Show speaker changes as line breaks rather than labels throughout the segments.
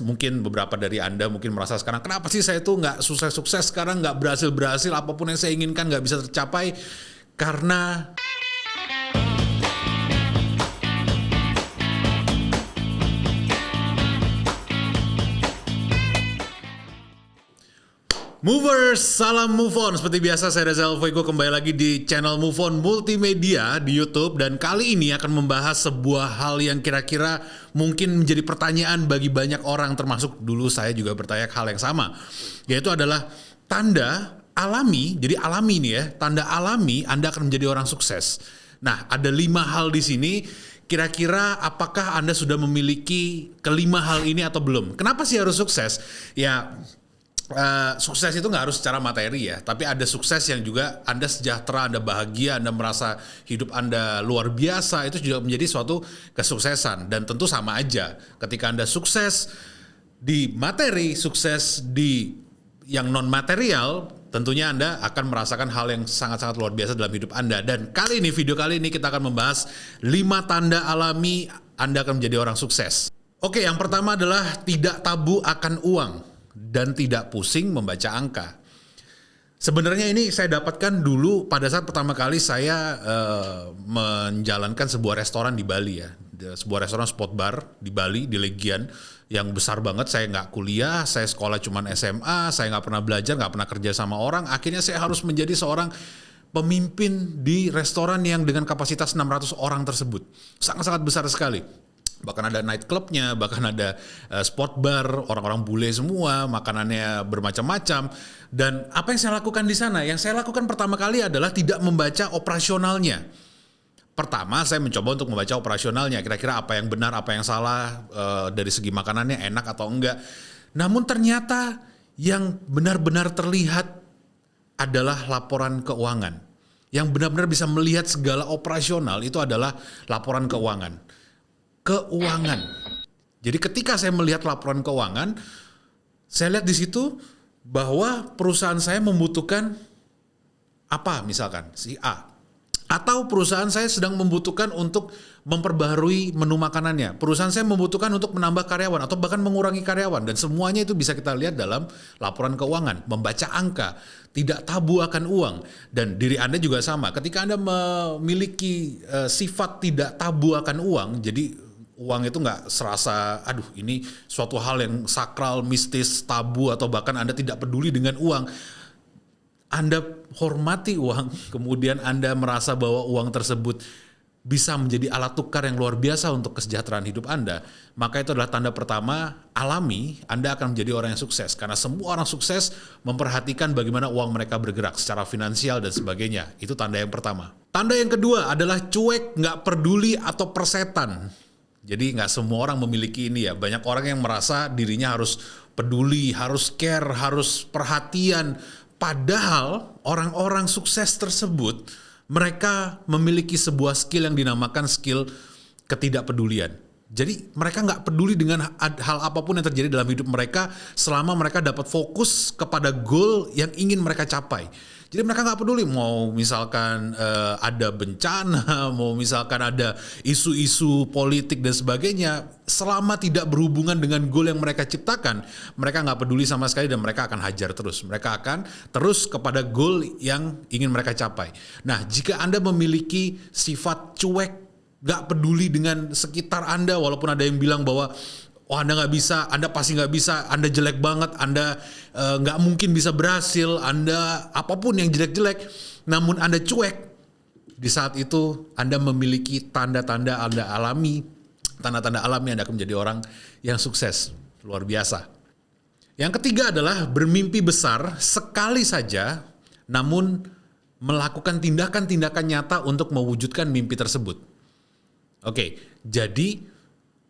Mungkin beberapa dari Anda mungkin merasa sekarang, kenapa sih saya tuh nggak sukses-sukses sekarang, nggak berhasil-berhasil, apapun yang saya inginkan nggak bisa tercapai, karena Movers, salam move on. Seperti biasa saya Reza Alvoigo kembali lagi di channel Move On Multimedia di YouTube. Dan kali ini akan membahas sebuah hal yang kira-kira mungkin menjadi pertanyaan bagi banyak orang, termasuk dulu saya juga bertanya hal yang sama. Yaitu adalah tanda alami, jadi alami nih ya, tanda alami Anda akan menjadi orang sukses. Nah, ada 5 hal di sini. Kira-kira apakah Anda sudah memiliki kelima hal ini atau belum? Kenapa sih harus sukses? Ya, sukses itu nggak harus secara materi ya, tapi ada sukses yang juga Anda sejahtera, Anda bahagia, Anda merasa hidup Anda luar biasa, itu juga menjadi suatu kesuksesan. Dan tentu sama aja, ketika Anda sukses di materi, sukses di yang non material, tentunya Anda akan merasakan hal yang sangat-sangat luar biasa dalam hidup Anda. Dan video kali ini kita akan membahas 5 tanda alami Anda akan menjadi orang sukses. Oke, yang pertama adalah tidak tabu akan uang dan tidak pusing membaca angka. Sebenarnya ini saya dapatkan dulu pada saat pertama kali saya menjalankan sebuah restoran di Bali ya. Sebuah restoran spot bar di Bali, di Legian, yang besar banget. Saya nggak kuliah, saya sekolah cuman SMA, saya nggak pernah belajar, nggak pernah kerja sama orang. Akhirnya saya harus menjadi seorang pemimpin di restoran yang dengan kapasitas 600 orang tersebut. Sangat-sangat besar sekali. Bahkan ada night clubnya, bahkan ada sport bar, orang-orang bule semua, makanannya bermacam-macam. Dan apa yang saya lakukan di sana? Yang saya lakukan pertama kali adalah tidak membaca operasionalnya. Pertama, saya mencoba untuk membaca operasionalnya. Kira-kira apa yang benar, apa yang salah, dari segi makanannya enak atau enggak. Namun ternyata yang benar-benar terlihat adalah laporan keuangan. Yang benar-benar bisa melihat segala operasional itu adalah laporan keuangan. Jadi ketika saya melihat laporan keuangan, saya lihat di situ bahwa perusahaan saya membutuhkan apa, misalkan si A. Atau perusahaan saya sedang membutuhkan untuk memperbaharui menu makanannya. Perusahaan saya membutuhkan untuk menambah karyawan atau bahkan mengurangi karyawan. Dan semuanya itu bisa kita lihat dalam laporan keuangan. Membaca angka, tidak tabu akan uang. Dan diri Anda juga sama. Ketika Anda memiliki sifat tidak tabu akan uang, jadi uang itu nggak serasa, aduh ini suatu hal yang sakral, mistis, tabu, atau bahkan Anda tidak peduli dengan uang. Anda hormati uang, kemudian Anda merasa bahwa uang tersebut bisa menjadi alat tukar yang luar biasa untuk kesejahteraan hidup Anda. Maka itu adalah tanda pertama alami Anda akan menjadi orang yang sukses. Karena semua orang sukses memperhatikan bagaimana uang mereka bergerak secara finansial dan sebagainya. Itu tanda yang pertama. Tanda yang kedua adalah cuek, nggak peduli, atau persetan. Jadi nggak semua orang memiliki ini ya. Banyak orang yang merasa dirinya harus peduli, harus care, harus perhatian. Padahal orang-orang sukses tersebut, mereka memiliki sebuah skill yang dinamakan skill ketidakpedulian. Jadi mereka nggak peduli dengan hal apapun yang terjadi dalam hidup mereka selama mereka dapat fokus kepada goal yang ingin mereka capai. Jadi mereka nggak peduli mau misalkan ada bencana, mau misalkan ada isu-isu politik dan sebagainya, selama tidak berhubungan dengan goal yang mereka ciptakan, mereka nggak peduli sama sekali dan mereka akan hajar terus. Mereka akan terus kepada goal yang ingin mereka capai. Nah, jika Anda memiliki sifat cuek, nggak peduli dengan sekitar Anda, walaupun ada yang bilang bahwa oh Anda nggak bisa, Anda pasti nggak bisa, Anda jelek banget, Anda nggak mungkin bisa berhasil, Anda apapun yang jelek-jelek, namun Anda cuek, di saat itu Anda memiliki tanda-tanda Anda alami, tanda-tanda alami Anda akan menjadi orang yang sukses, luar biasa. Yang ketiga adalah bermimpi besar sekali saja, namun melakukan tindakan-tindakan nyata untuk mewujudkan mimpi tersebut. Oke, jadi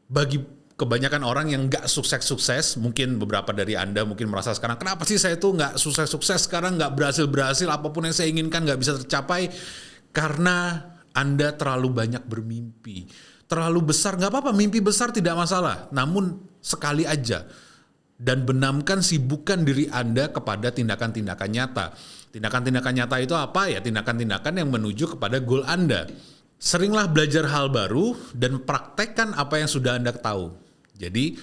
bagi kebanyakan orang yang nggak sukses-sukses, mungkin beberapa dari Anda mungkin merasa sekarang, kenapa sih saya tuh nggak sukses-sukses sekarang, nggak berhasil-berhasil, apapun yang saya inginkan nggak bisa tercapai, karena Anda terlalu banyak bermimpi. Terlalu besar, nggak apa-apa, mimpi besar tidak masalah, namun sekali aja. Dan benamkan, sibukkan diri Anda kepada tindakan-tindakan nyata. Tindakan-tindakan nyata itu apa ya? Tindakan-tindakan yang menuju kepada goal Anda. Seringlah belajar hal baru dan praktekkan apa yang sudah Anda tahu. Jadi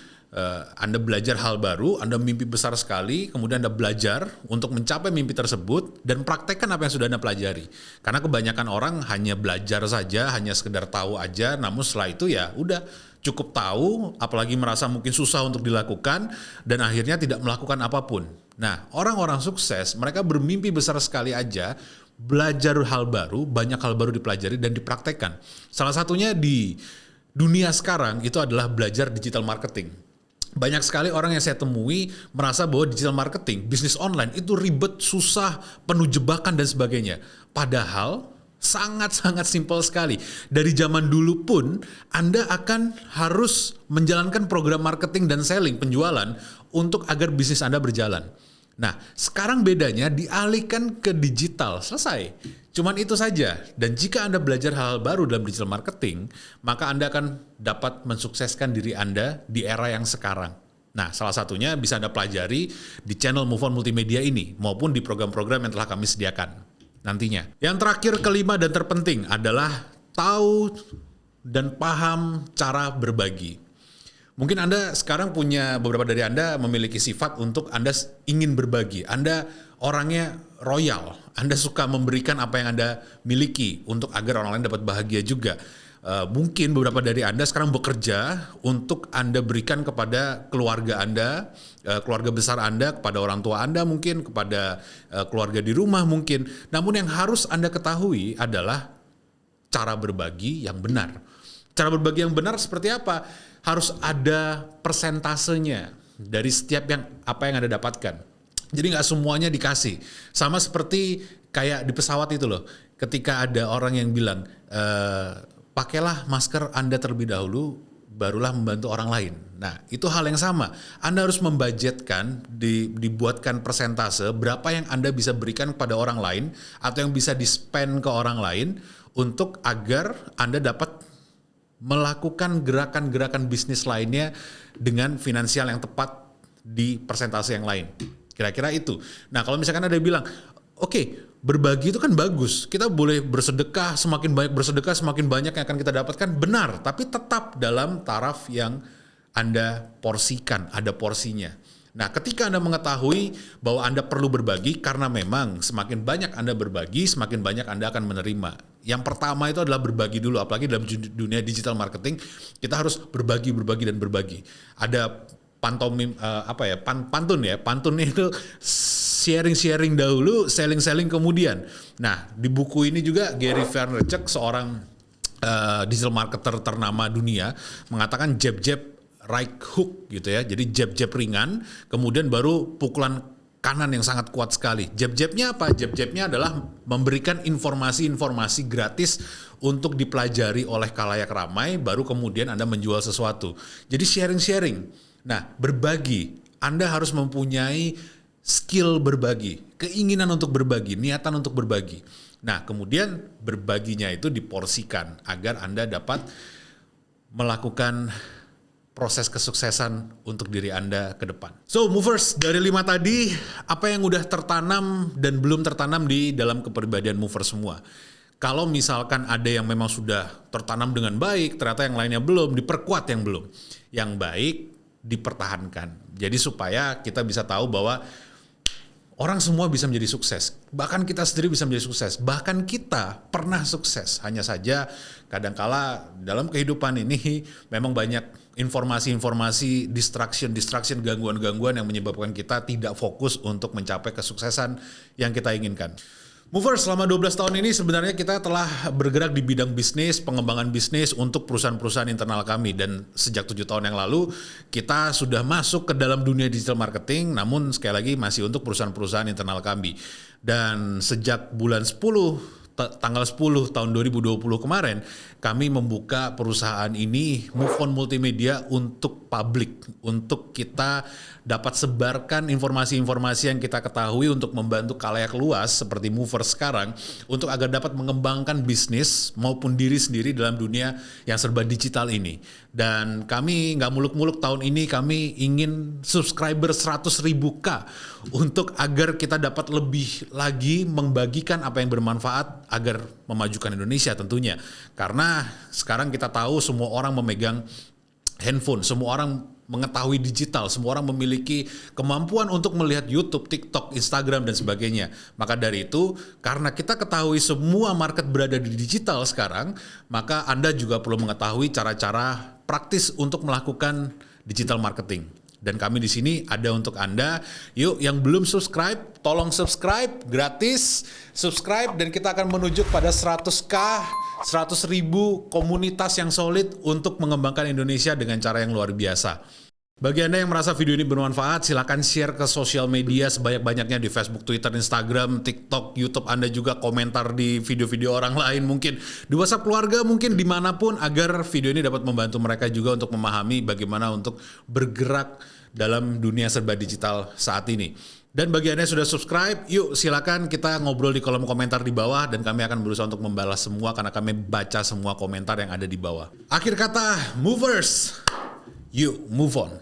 Anda belajar hal baru, Anda mimpi besar sekali, kemudian Anda belajar untuk mencapai mimpi tersebut dan praktekkan apa yang sudah Anda pelajari. Karena kebanyakan orang hanya belajar saja, hanya sekedar tahu aja, namun setelah itu ya udah cukup tahu, apalagi merasa mungkin susah untuk dilakukan dan akhirnya tidak melakukan apapun. Nah, orang-orang sukses, mereka bermimpi besar sekali aja, belajar hal baru, banyak hal baru dipelajari dan dipraktekkan. Salah satunya di dunia sekarang itu adalah belajar digital marketing. Banyak sekali orang yang saya temui merasa bahwa digital marketing, bisnis online itu ribet, susah, penuh jebakan dan sebagainya. Padahal sangat-sangat simpel sekali. Dari zaman dulu pun Anda akan harus menjalankan program marketing dan selling, penjualan untuk agar bisnis Anda berjalan. Nah, sekarang bedanya dialihkan ke digital, selesai. Cuman itu saja. Dan jika Anda belajar hal-hal baru dalam digital marketing, maka Anda akan dapat mensukseskan diri Anda di era yang sekarang. Nah, salah satunya bisa Anda pelajari di channel Move On Multimedia ini, maupun di program-program yang telah kami sediakan nantinya. Yang terakhir, kelima dan terpenting adalah tahu dan paham cara berbagi. Mungkin Anda sekarang beberapa dari Anda memiliki sifat untuk Anda ingin berbagi. Anda orangnya royal. Anda suka memberikan apa yang Anda miliki untuk agar orang lain dapat bahagia juga. Mungkin beberapa dari Anda sekarang bekerja untuk Anda berikan kepada keluarga Anda, keluarga besar Anda, kepada orang tua Anda mungkin, kepada keluarga di rumah mungkin. Namun yang harus Anda ketahui adalah cara berbagi yang benar. Cara berbagi yang benar seperti apa? Harus ada persentasenya dari setiap apa yang Anda dapatkan. Jadi nggak semuanya dikasih. Sama seperti kayak di pesawat itu loh. Ketika ada orang yang bilang, pakailah masker Anda terlebih dahulu, barulah membantu orang lain. Nah, itu hal yang sama. Anda harus membudgetkan, dibuatkan persentase berapa yang Anda bisa berikan kepada orang lain atau yang bisa di-spend ke orang lain untuk agar Anda dapat melakukan gerakan-gerakan bisnis lainnya dengan finansial yang tepat di persentase yang lain. Kira-kira itu. Nah, kalau misalkan ada yang bilang, oke, berbagi itu kan bagus. Kita boleh bersedekah, semakin banyak bersedekah, semakin banyak yang akan kita dapatkan. Benar, tapi tetap dalam taraf yang Anda porsikan, ada porsinya. Nah, ketika Anda mengetahui bahwa Anda perlu berbagi, karena memang semakin banyak Anda berbagi, semakin banyak Anda akan menerima. Yang pertama itu adalah berbagi dulu, apalagi dalam dunia digital marketing, kita harus berbagi dan berbagi. Ada pantomim, pantunnya itu sharing dahulu, selling kemudian. Nah, di buku ini juga Gary Vaynerchuk, seorang digital marketer ternama dunia, mengatakan jab right hook gitu ya. Jadi jab ringan, kemudian baru pukulan kanan yang sangat kuat sekali. Jab-jabnya apa? Jab-jabnya adalah memberikan informasi-informasi gratis untuk dipelajari oleh khalayak ramai, baru kemudian Anda menjual sesuatu. Jadi sharing. Nah, berbagi. Anda harus mempunyai skill berbagi, keinginan untuk berbagi, niatan untuk berbagi. Nah, kemudian berbaginya itu diporsikan agar Anda dapat melakukan proses kesuksesan untuk diri Anda ke depan. So, movers, dari 5 tadi, apa yang udah tertanam dan belum tertanam di dalam kepribadian movers semua? Kalau misalkan ada yang memang sudah tertanam dengan baik, ternyata yang lainnya belum, diperkuat yang belum. Yang baik, dipertahankan. Jadi supaya kita bisa tahu bahwa orang semua bisa menjadi sukses. Bahkan kita sendiri bisa menjadi sukses. Bahkan kita pernah sukses. Hanya saja kadangkala dalam kehidupan ini memang banyak informasi-informasi, distraction, gangguan-gangguan yang menyebabkan kita tidak fokus untuk mencapai kesuksesan yang kita inginkan. Movers, selama 12 tahun ini sebenarnya kita telah bergerak di bidang bisnis, pengembangan bisnis untuk perusahaan-perusahaan internal kami. Dan sejak 7 tahun yang lalu kita sudah masuk ke dalam dunia digital marketing, namun sekali lagi masih untuk perusahaan-perusahaan internal kami. Dan sejak tanggal 10 tahun 2020 kemarin, kami membuka perusahaan ini, Move On Multimedia, untuk publik, untuk kita dapat sebarkan informasi-informasi yang kita ketahui untuk membantu khalayak luas seperti movers sekarang, untuk agar dapat mengembangkan bisnis maupun diri sendiri dalam dunia yang serba digital ini. Dan kami nggak muluk-muluk, tahun ini kami ingin subscriber 100.000 untuk agar kita dapat lebih lagi membagikan apa yang bermanfaat agar memajukan Indonesia tentunya. Karena sekarang kita tahu semua orang memegang handphone, semua orang mengetahui digital, semua orang memiliki kemampuan untuk melihat YouTube, TikTok, Instagram, dan sebagainya. Maka dari itu, karena kita ketahui semua market berada di digital sekarang, maka Anda juga perlu mengetahui cara-cara praktis untuk melakukan digital marketing. Dan kami di sini ada untuk Anda. Yuk, yang belum subscribe, tolong subscribe, gratis. Subscribe dan kita akan menuju pada 100.000 komunitas yang solid untuk mengembangkan Indonesia dengan cara yang luar biasa. Bagi Anda yang merasa video ini bermanfaat, silakan share ke sosial media sebanyak-banyaknya di Facebook, Twitter, Instagram, TikTok, YouTube. Anda juga komentar di video-video orang lain, mungkin di WhatsApp keluarga, mungkin dimanapun, agar video ini dapat membantu mereka juga untuk memahami bagaimana untuk bergerak dalam dunia serba digital saat ini. Dan bagi Anda yang sudah subscribe, yuk silakan kita ngobrol di kolom komentar di bawah dan kami akan berusaha untuk membalas semua karena kami baca semua komentar yang ada di bawah. Akhir kata, movers, you move on.